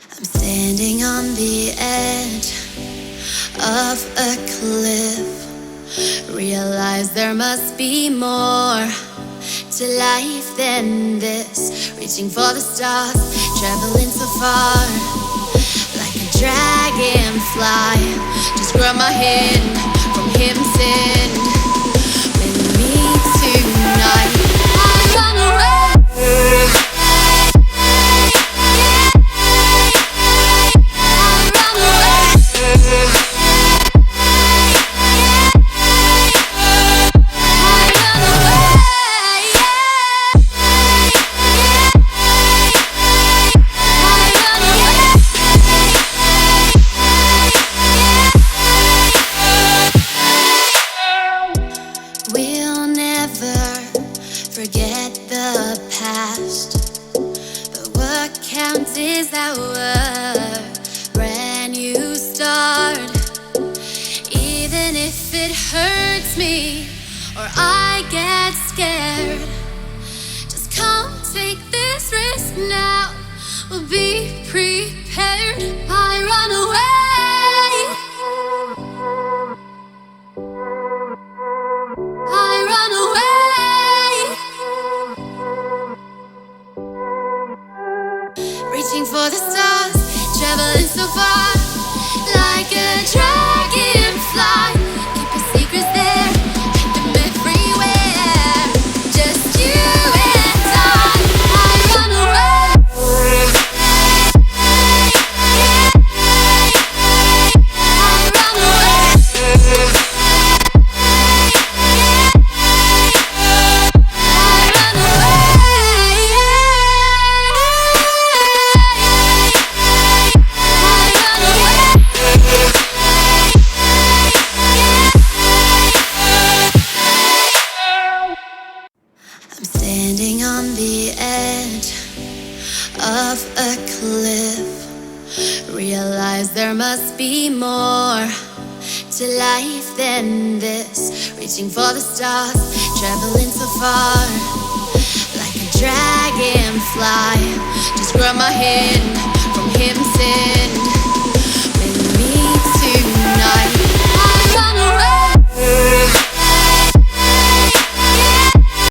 I'm standing on the edge of a cliff. Realize there must be more to life than this. Reaching for the stars, traveling so far, like a dragonfly. Just grab my hand from heaven's end. With me tonight, I run away. Forget the past, but what counts is our brand new start. Even if it hurts me or I get scared, just come take this risk now. We'll be prepared. I run away. I run away. Reaching for the stars, traveling so far, like a dragonfly. Keep your secrets there, keep them everywhere. Just you and I run away. I run away. I'm standing on the edge of a cliff. Realize there must be more to life than this. Reaching for the stars, traveling so far, like a dragonfly. Just grab my hand from heaven's end.